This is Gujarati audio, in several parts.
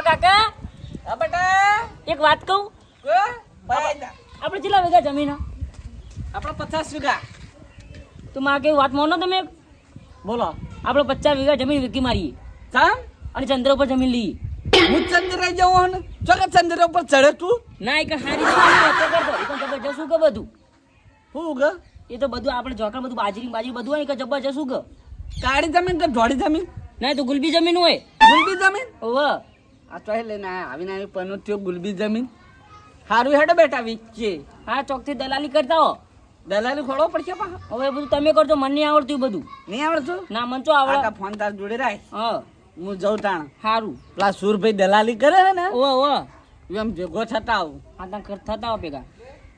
કાકા હા બેટા એક વાત કહું આપણે કેટલા વીઘા જમીન આપણે 50 વીઘા. તો મારે કેવી વાત માનો તમે બોલો આપણે 50 વીઘા જમીન વેચી મારીએ ચામ અને ચંદ્ર ઉપર જમીન લઈએ. હું ચંદ્ર જવું ને જો કે ચંદ્ર ઉપર ચડે તું ના એક હારી જમીન વાતો કરતો એ પણ જબરજસ્ત શું કે બધું હું ગ એ તો બધું આપણે જોકર બધું બાજરી બધું હોય ને કે જબરજસ્ત શું કે કાળી જમીન કે ધોળી જમીન ના તો ગુલબી જમીન હોય ગુલબી જમીન ઓવ આ તો લઈને આવીને આવી પનો થયો ગુલબી જમીન હારું હેડો બેટા વીચે હા ચોકથી દલાલી કરતા હો દલાલી ખોળવો પડશે પા હવે એ બધું તમે કરજો મને નહીં આવડતું એ બધું નહીં આવડતું ના મન તો આવડે આકા ફોન તાર જોડે રાખ હા હું જઉં તાણ સારું પેલા સુરભાઈ દલાલી કરે છે ને ઓવ એમ ભેગો થતા આવું હા તમે થતા હો ભેગા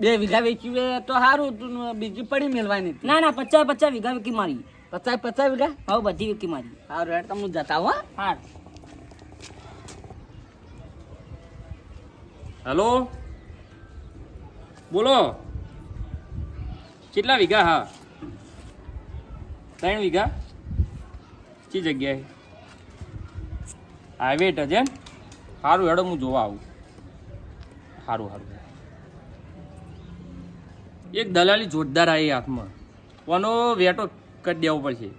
2 વીઘા વેચી વે તો સારું તું બીજી પડી મેળવાની ના ના 50 વીઘા વેચી મારી 50 વીઘા હવે બધી વેચી મારી સારું હેડ તો હું જતા હો હા હેલો બોલો કેટલા વીઘા? હા 3 વીઘા. કઈ જગ્યાએ? હાઈવે ટચ એમ? સારું હેડો હું જોવા આવું. સારું સારું. એક દલાલી જોરદાર આવી હાથમાં કોનો વેટો કરી દેવો પડશે.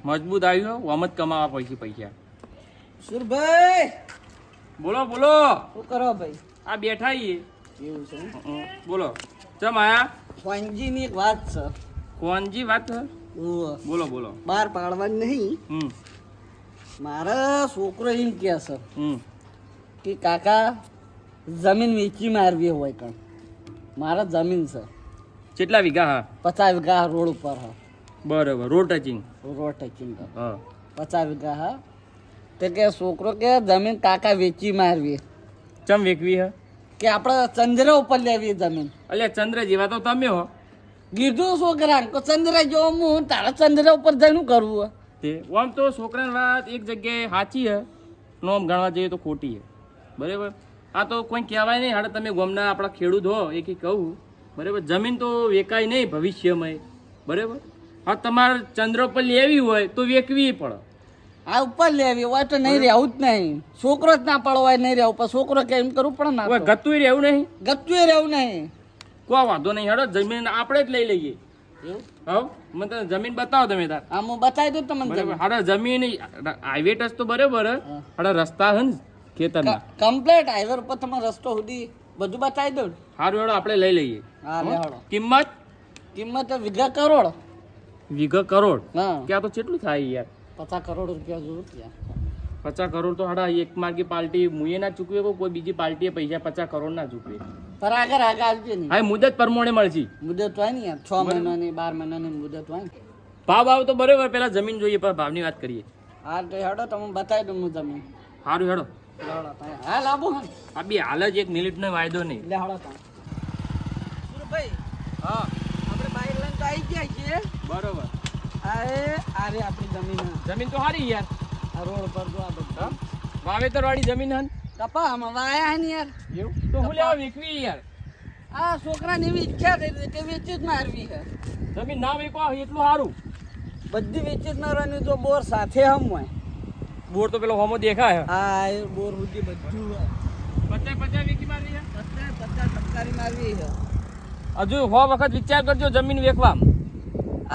મજબૂત આવ્યો આમ જ કમાવા પડશે પૈસા. સુરભાઈ બોલો બોલો. શું કરો ભાઈ? આ બેઠા છીએ. એવું છે બોલો ચમ આયા? ફોનજી ની એક વાત છે. કોણજી વાત છે? ઓહ, બોલો બોલો. બહાર પાડવાની નહીં. મારા છોકરો એમ કહે છે કે કાકા જમીન વેચી મારવી હોય કણ મારા જમીન છે કેટલા વીઘા? હા 50 વીઘા રોડ ઉપર હા બરોબર. Road touching. રોડ ટચિંગ હા 50 વીઘા હા તે કે છોકરો કે જમીન કાકા વેચી મારવી ચમ વેકવી હે કે આપણે ચંદ્ર ઉપર લેવી જમીન. એટલે ચંદ્ર જેવા તો તમે હો. કીધું છોકરા કે ચંદ્ર જો હું તારા ચંદ્ર ઉપર જઈને કરવું તે આમ તો છોકરાની વાત એક જગ્યાએ સાચી હે, નોમ ગણવા જઈએ તો ખોટી હે. બરાબર. આ તો કોઈ કહેવાય નહીં. હાડે તમે ગામના આપણા ખેડૂત હો એ કહું બરાબર. જમીન તો વેકાય નહીં ભવિષ્યમાં. બરાબર. હા તમારે ચંદ્ર ઉપર લેવી હોય તો વેકવી પડે. આ ઉપર લેવી હોય તો નહીં રહેવું જ નહીં. છોકરો જ ના પડવાય નહીં રહેવું પણ છોકરો કે એમ કરવું પડે ના હવે ગતું રહેવું નહીં. ગતું રહેવું નહીં. કોઈ વાંધો નહીં. હેડો જમીન આપણે જ લઈ લઈએ. એવું હવ મને તમે જમીન બતાવો તમે તાર. આમ હું બતાવી દઉં તમને બરાબર. હાડા જમીન હાઈવે ટચ તો બરાબર હે. હાડા રસ્તા હે ને ખેતરના કમ્પ્લીટ હાઈવે ઉપર તમે રસ્તો સુધી બધું બતાવી દઉં. સારું હેડો આપણે લઈ લઈએ. હા લેવાડો. કિંમત કિંમત વીઘા કરોડ. વીઘા કરોડ? હા ક્યાં તો કેટલું થાય યાર? 50 કરોડ રૂપિયા જોયું ત્યાં. 50 કરોડ તો હાડા એક માર્ગી પાર્ટી મુએ ના ચૂકવે કોઈ બીજી પાર્ટીએ પૈસા 50 કરોડ ના ચૂકવે. પર આગળ આવજો નહીં. હા મુદત પ્રમાણે મળશે. મુદત હોય ને યાર 6 મહિનાની 12 મહિનાની મુદત હોય ને. ભાવ તો બરાબર. પેલા જમીન જોઈએ પણ ભાવની વાત કરીએ. હા તો હેડો તમે બતાવી દઉં હું જમીન. સારું હેડો. હા લાવો આ બી હાલ જ 1 મિનિટનો વાયદો નહીં. લે હળો તા ભાઈ. હા આપણે બાઈક લઈને તો આવી ગયા છીએ. બરોબર. આરે આપણી જમીન જમીન તો સારી યાર. આ રોડ પર જો આ બધું વાવેતર વાળી જમીન હન. કપા આમાં વાયા ને યાર. એવું તો હું લેવા વેચવી યાર. આ છોકરાની એવી ઈચ્છા થઈ કે વેચી જ મારવી છે. જમીન ના વેચો એટલું સારું. બધી વેચી જ મારવાની જો બોર સાથે હમ હોય. બોર તો પેલો હોમો દેખાય. હા એ બોર સુધી બધું 50 વેચી મારવી છે. 50 ટપકારી મારવી છે. હજુ 100 વખત વિચાર કરજો જમીન વેચવા.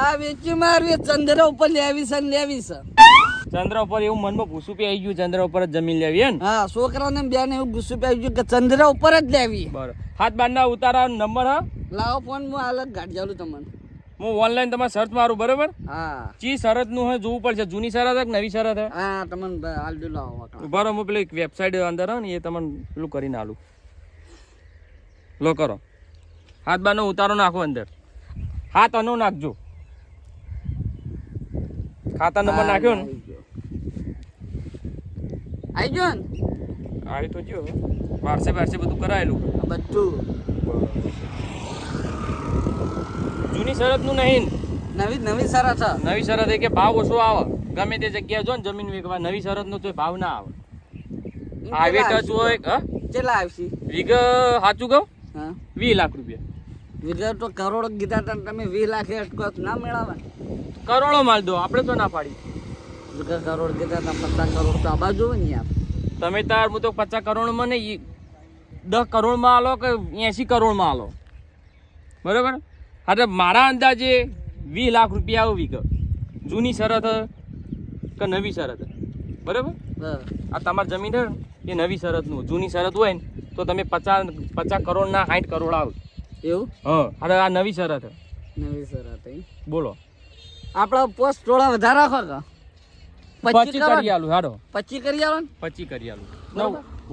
આ વેચી મારવી ચંદ્ર ઉપર લેવી છે ને લેવી છે. ચંદ્ર ઉપર એવું મનમાં પૂછું પે આવી ગયું ચંદ્ર ઉપર જ જમીન લેવી હે ને. હા છોકરાને બેન એવું ગુસ્સું પે આવી ગયું કે ચંદ્ર ઉપર જ લેવી. બરાબર. હાથ બારના ઉતારા નંબર હા. લાવો ફોન હું હાલત ગાડી જાલું તમને. હું ઓનલાઈન તમારે સર્ચ મારું બરાબર. હા ચી શરત નું હે જોવું પડશે. જૂની શરત હે કે નવી શરત હે? હા તમને હાલ દો લાવો બરાબર. હું પેલી વેબસાઇટ અંદર હે ને એ તમને પેલું કરીને આલું. લો કરો. હાથ બારનો ઉતારો નાખો અંદર. હાથ અનો નાખજો. ખાતા નંબર નાખ્યો ને આઈ ગયો ને આવી તો જો વારસે બધું કરાયેલું બધું. જૂની શરત નું નહીં. નવી શરત છે. નવી શરત એ કે ભાવ ઓછો આવે. ગમે તે જગ્યાએ જો ને જમીન વેચવા નવી શરત નો તો ભાવ ના આવે. હાઈવે ટચ હોય કેટલા આવશે વીઘ સાચું કહું હા 20 લાખ રૂપિયા. વીઘા તો કરોડ કીધા હતા તમે 20 લાખ અટકો ના મેળાવે. કરોડો માલ દો આપણે તો ના પાડી. વીઘા કરોડ કીધા હતા 50 કરોડ તો આ બાજુ હોય ને યાર. તમે તાર હું તો 50 કરોડમાં નહીં 10 કરોડમાં આલો કે 80 કરોડમાં આલો બરોબર. હા તો મારા અંદાજે 20 લાખ રૂપિયા આવું વીઘો જૂની શરત કે નવી શરત બરોબર. આ તમારી જમીન છે એ નવી શરતનું જૂની શરત હોય ને તો તમે 50 કરોડના 60 કરોડ આવ એવું. હા અરે આ નવી શરત નવી શરત બોલો. આપણા પોસ્ટ થોડા વધારે રાખો કે 25 કરી આલું હાડો 25 કરી આલો ને 25 કરી આલું.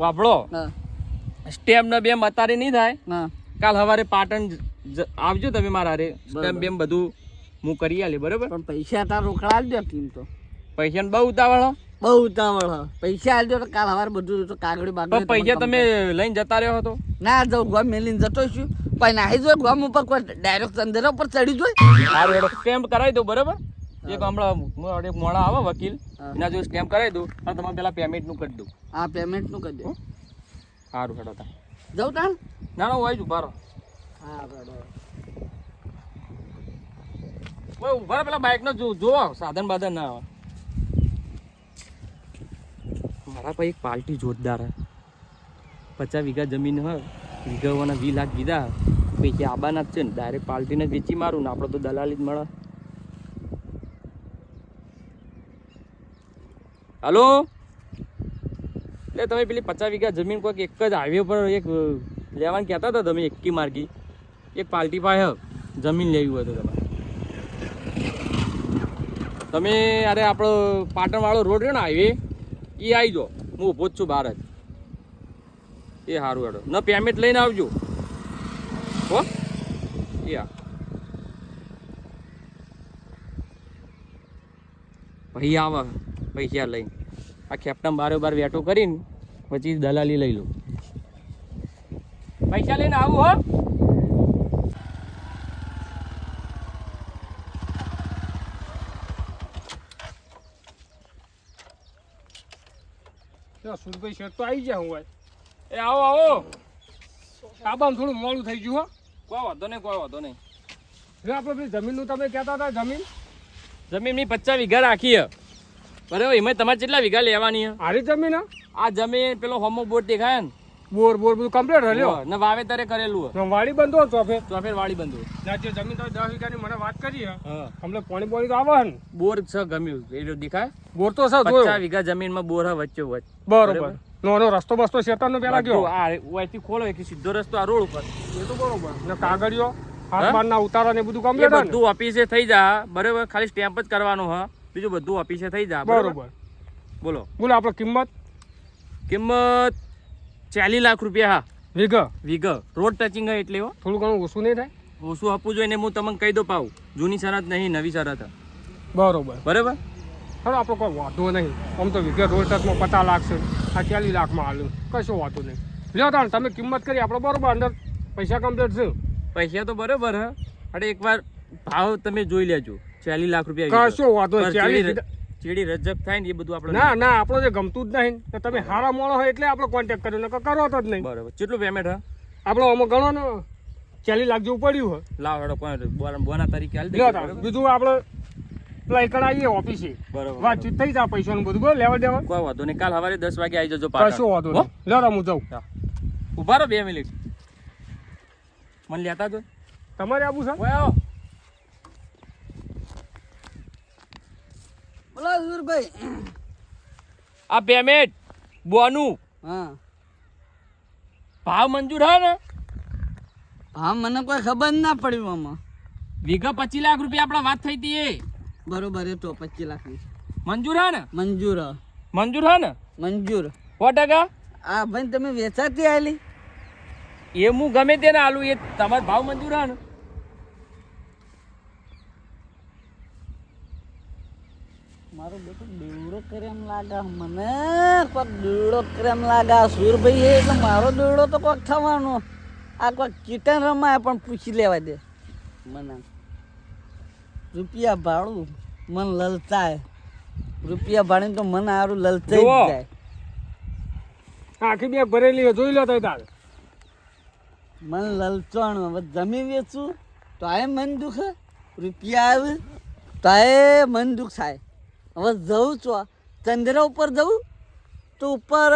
વાપડો સ્ટેમ્પ ને બેમ અત્યારે નહીં થાય. કાલ સવારે પાટણ આવજો તમે મારા હારે સ્ટેમ્પ બેમ બધું હું કરી આલી બરોબર. પણ પૈસા તાર રોકડા આલજો કેમ તો પૈસા બહુ ઉતાવળ બહુ ઉતાવળ પૈસા આલજો તો કાલ સવારે બધું તો કાગળી બાગળી પૈસા તમે લઈને જતા રહ્યો હતો ના જાઉં ગોમ મેલીને જતો છું કોઈ નાહી જોઈ ગોમ ઉપર કોઈ ડાયરેક્ટ અંદર ઉપર ચડી જોઈ સ્ટેમ્પ કરાવી દઉં બરોબર. એક હમણાં મોડા આવે વકીલ એના જો સ્ટેમ્પ કરાવી દઉં અને તમારે પેલા પેમેન્ટ નું કરી દઉં. હા પેમેન્ટ નું કરી દો. સારું હેડો તા જવું તાન ના ના હોય જ ઉભા રહો. હા બરાબર ઉભા રહો પેલા બાઇક નો જોવો સાધન બાધન ના આવે. મારા પાસે એક પાર્ટી જોરદાર 50 વીઘા જમીન હ વીઘાઓના 20 લાખ કીધા પૈકી આબાના જ છે ને ડાયરેક્ટ પાર્ટીને વેચી મારું ને આપણે તો દલાલી જ મળે. હલો એટલે તમે પેલી 50 વીઘા જમીન કોઈક એક જ હાઈવે પર એક લેવાનું કહેતા હતા તમે એકી માર્ગી એક પાર્ટી પાસે જમીન લેવી હોય તો તમે અરે આપણો પાટણવાળો રોડ રહ્યો ને હાઈવે એ આવી જાઓ હું ઊભો જ છું બહાર જ. એ સારું હેડો ન પેમેન્ટ લઈને આવજો હો. એ હા ભાઈ આવા પૈસા લઈને આ કેપ્ટન બારોબાર વેટો કરીને પછી દલાલી લઈ લો. પૈસા લઈને આવું હો. સુરભાઈ શેઠ તો આવી જાય હું એ આવો આવો. આબામાં થોડું મોડું થઈ ગયું હો. કોઈ વાંધો નહીં કોઈ વાંધો નહીં. હવે આપણે પેલી જમીનનું તમે કહેતા હતા જમીનની 50 વીઘા રાખી હે બરાબર. એમાં તમારે કેટલા વીઘા લેવાની હે? હારી જમીન આ જમીન પેલો હોમો બોર્ડ દેખાય ને બોર બધું કમ્પ્લીટ હલ્યો ને વાવેતરે કરેલું હે. વાડી બંધો ચોફેર વાળી બંધુ જે જમીન તો 10 વીઘાની મને વાત કરી હે હા હમણાં પાણી તો આવે ને બોર છે ગમ્યું એ દેખાય. બોર તો સર 50 વીઘા જમીનમાં બોર હે વચ્ચે વચ્ચ બરોબર. નો રસ્તો બસ્તો શેતાનો પેલા ગયો આ ઓયથી ખોલો એક સીધો રસ્તો આ રોડ ઉપર એ તો બરોબર ને કાગળિયો હાથ બારના ઉતારા ને બધું કમ્પ્લીટ હે બધું ઓફિસે થઈ જા બરાબર. ખાલી સ્ટેમ્પ જ કરવાનું હ બીજું બધું ઓફિસે થઈ જા બરોબર. બોલો આપણે કિંમત 40 લાખ રૂપિયા હા વીઘા રોડ ટચિંગ હે એટલે થોડું ઘણું ઓછું નહીં થાય. ઓછું આપવું જોઈએ ને હું તમને કહી દઉં પાઉં જૂની શરત નહીં નવી શરત હે બરોબર. બરાબર. હવે આપણે કોઈ વાંધો નહીં. આમ તો વીઘા રોડ ટચમાં 50 લાખ છે આ 40 લાખમાં હાલું કશો વાંધો નહીં. લ્યો તાણ તમે કિંમત કરી આપણે બરોબર અંદર પૈસા કમ્પ્લીટ છે. પૈસા તો બરોબર હે અરે એકવાર ભાવ તમે જોઈ લેજો 40 લાખ રૂપિયા કશો વાંધો નહીં. ચેડી રજક થાય ને એ બધું આપણે ના આપણો જે ગમતું જ નહીં તો તમે હારા મોણો હોય એટલે આપણે કોન્ટેક્ટ કર્યો નકર કરો તો જ નહીં. બરોબર. કેટલું પેમેન્ટ હે આપણો આમાં ગણો ને 40 લાખ જેવું પડ્યું હોય. લાવ હેડો કોઈ બોના તરીકે હાલ દે. બીજું આપણે પેલા એકણ આવીએ ઓફિસે બરોબર વાતચીત થઈ જાય પૈસાનું બધું બોલ લેવા દેવા કોઈ વાંધો નહીં. કાલ સવારે 10 વાગે આવી જજો કશો વાંધો નહીં. લ્યો હું જાઉં. ઉભા રહો 2 મિનિટ મને લેતા જો તમારે આવું છે. ઓય આવો. બોલો સુરભાઈ. આ પેમેન્ટ બોનું હા ભાવ મંજૂર હે ને? હા મને કોઈ ખબર ના પડ્યું આમાં. વીઘા 25 લાખ રૂપિયા આપણે વાત થઈ હતી એ બરોબર એ તો 25 લાખની મંજૂર હે ને? મંજૂર મંજૂર હે ને? મંજૂર. 100%. આ ભાઈ તમે વેચાતી આલી એ હું ગમે તેને આલું એ તમારો ભાવ મંજૂર હે ને? મારો બેટો દોડો કરે એમ લાગે મને. કોઈક દોડો કરે એમ લાગે સુરભાઈ એટલે મારો દોડો તો કોઈક થવાનો. આ કોઈક કીટન રમાય પણ પૂછી લેવા દે મને. રૂપિયા ભાડું મન લલચાય. રૂપિયા ભાડીને તો મને સારું લલચાઈ જ જાય. આખી બેગ ભરેલી હોય જોઈ લો તો તારે. મન લલચાણું. હવે જમી વેચું તો આ મન દુખે. રૂપિયા આવે તો આ મન દુખ થાય. હવે જવું છો ચંદ્ર ઉપર જવું તો ઉપર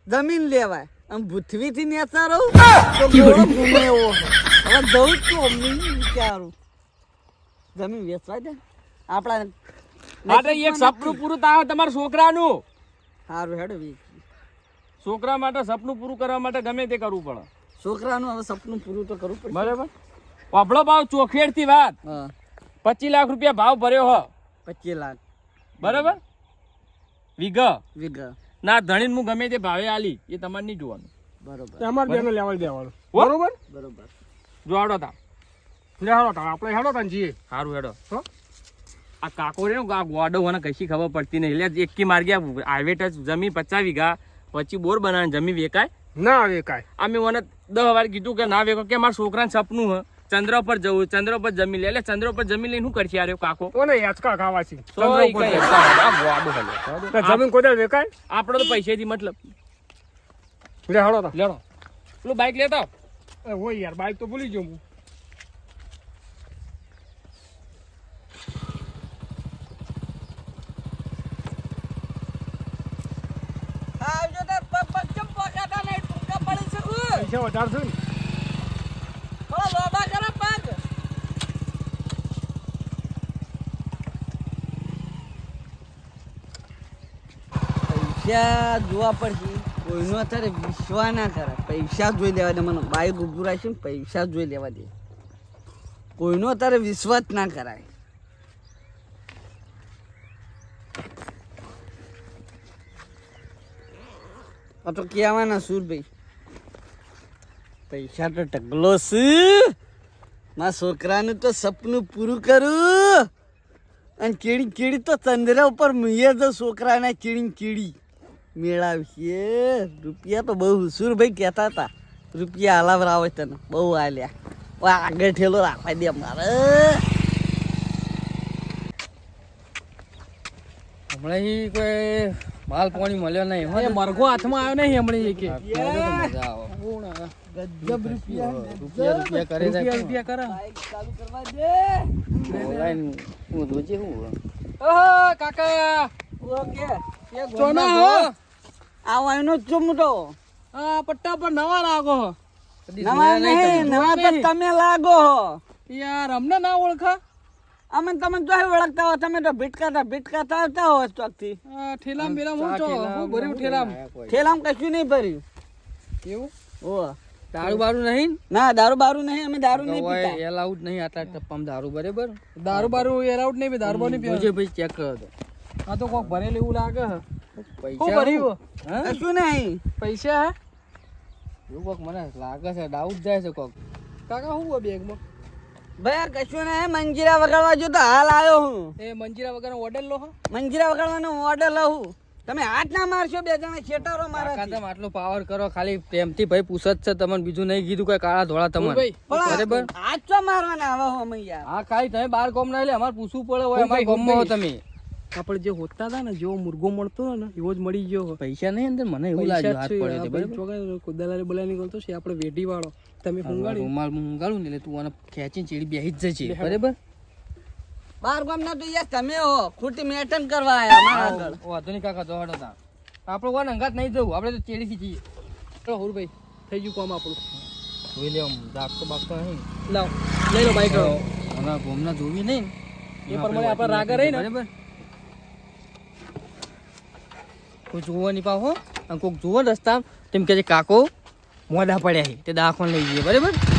જમીન લેવાય આમ ભૂથવીથી નેચા રહું તો ઘોડો ઘૂમે એવો હવે જવું જ છું અમને વિચારું જમીન વેચવા દે આપણા હા તો એક સપનું પૂરું થાય તમારા છોકરાનું. સારું હેડો વેચી છોકરા માટે સપનું પૂરું કરવા માટે ગમે તે કરવું પડે. છોકરાનું હવે સપનું પૂરું તો કરવું પડે બરાબર. આપણો ભાવ ચોખેડ થી વાત હા 25 લાખ રૂપિયા ભાવ ભર્યો હો 25 લાખ બરાબર વીઘા વીઘા ના ધણીને હું ગમે તે ભાવે આલી એ તમારે નહીં જોવાનું. બરોબર અમારે બેનો લેવલ દેવાનું હો? બરોબર બરોબર જો આવડો તા લે હેડો તાણ આપણે હેડો તાણ જઈએ સારું હેડો. હો આ કાકો રે આ ગોડો મને કશી ખબર પડતી નહીં એટલે એકી માર ગયા હાઈવે ટચ જમીન 50 વીઘા પછી બોર બનાવીને જમીન વેકાય ના આવે કાંઈ અમે મને 10 વાર કીધું કે ના વેકો કે મારા છોકરાને સપનું હ ચંદ્ર પર જવું ચંદ્ર પર જમીન લે એટલે ચંદ્ર પર જમીન લઈને શું કરશે યાર એ કાકો કોને યાચકા ખાવા છે સોય કઈ આ ગોડો હલે. તો જમીન કોઈ દાડે વેકાય આપણો તો પૈસેથી મતલબ. લે હેડો તાણ લેડો પેલું બાઈક લેતા આવો. એ હોય યાર બાઈક તો ભૂલી ગયો હું આવજો તો પગ ચમ પગાતા નહીં ટૂંકા પડી શકું પૈસા વધારે છે ને થોડા લોબા કરે પગ પૈસા જોવા પડશે કોઈનો અત્યારે વિશ્વાસ ના કરે પૈસા જોઈ લેવા દે મને બાઈક ઊભું રાખશે ને પૈસા જોઈ લેવા દે કોઈનો અત્યારે વિશ્વાસ ના કરાય આ તો કહેવાના સુરભાઈ પૈસા તો ઢગલો છે મારા છોકરાનું તો સપનું પૂરું કરું અને કીડી કીડી તો ચંદ્ર ઉપર મુએ તો છોકરાને કીડી કીડી મેળાવશે રૂપિયા તો બહુ સુરભાઈ કહેતા હતા રૂપિયા હલાવરાવે તને બહુ આલ્યા આગળ ઠેલો રાખવા દે મારે હમણાં કોઈ માલ પાણી મળ્યો નહીં મરઘો હાથમાં આવ્યો નહીં હમણાં કે ગજબ રૂપિયા રૂપિયા કરે રૂપિયા કરે ચાલુ કરવા દે હું રોજે હું ઓહો કાકા ઓકે એ ચોના હો આવવાનો જ છું મોટો આ પટ્ટા પર નવા લાગો નવા નહીં નવા તો તમે લાગો યાર અમને ના ઓળખા અમે તમે જો ઓળખતા હો તમે તો ભીટકા આવતા હો ચોકથી ઠેલામ બેલામ હું તો હું ભર્યું ઠેલામ ઠેલામ કશું નહીં ભર્યું એવું ઓ દારૂ બારૂ નહીં ના દારૂ બારૂ નહીં અમે દારૂ નહીં પીતા એલાઉડ નહીં આટલા ટપ્પામાં દારૂ બરાબર દારૂ બારૂ એલાઉડ નહીં દારૂ બારૂ નહીં પીવા ભાઈ ચેક કરો તો આ તો કોક ભરેલું એવું લાગે પૈસા ભર્યું કશું નહીં પૈસા હે એવું કોક મને લાગે છે ડાઉટ જાય છે કોક કાકા હું બેગમાં ભાઈ આ કશું નહીં મંજીરા વગાડવા જો તો હાલ આવ્યો હું એ મંજીરા વગરનો ઓર્ડર લો મંજીરા વગાડવાનો ઓર્ડર લઉં તમે હાથ ના મારશો બે જણા છેટારો મારા તમે આટલો પાવર કરો ખાલી પ્રેમથી ભાઈ પૂછત છે તમને બીજું નહીં કીધું કઈ કાળા ધોળા તમને બરાબર હાથ તો મારવાના આવા હો અમે યાર હા ખાલી તમે બાર ગામ ના એટલે અમારે પૂછવું પડે હોય અમારે ગામમાં હો તમે આપણે જે હોતા હતા ને જેવો મુર્ગો મળતો ને એવો જ મળી ગયો પૈસા નહીં અંદર મને એવું લાગ્યું હાથ પડ્યો છે બરાબર કોદાલારે બોલાઈ નીકળતો છે આપણે વેઢી વાળો તમે હુંગાડી રૂમાલ હુંગાડું ને એટલે તું આને ખેંચીને ચીડી બેહી જ જશે બરાબર બાર ગામ ના તો યાર તમે હો ખોટી મેટન કરવા આયા મારા આગળ વાંધો નહીં કાકા તો હડો તા આપણો કોણ અંગાત નહીં જવું આપણે તો ચેડીથી જઈએ ચલો હોરભાઈ થઈ ગયું કામ આપણું જોઈ લે દાગતો બાગતો નહીં લાવ લઈ લો બાઈક હવે ગોમના જોવી નહીં એ પ્રમાણે આપણે રાગા રહી ને બરાબર કોઈ જોવા નહીં પાવ હો અને કોઈક જોવો રસ્તા તેમ કે કાકો મોઢા પડ્યા છે તે દાખવાને લઈ જઈએ બરાબર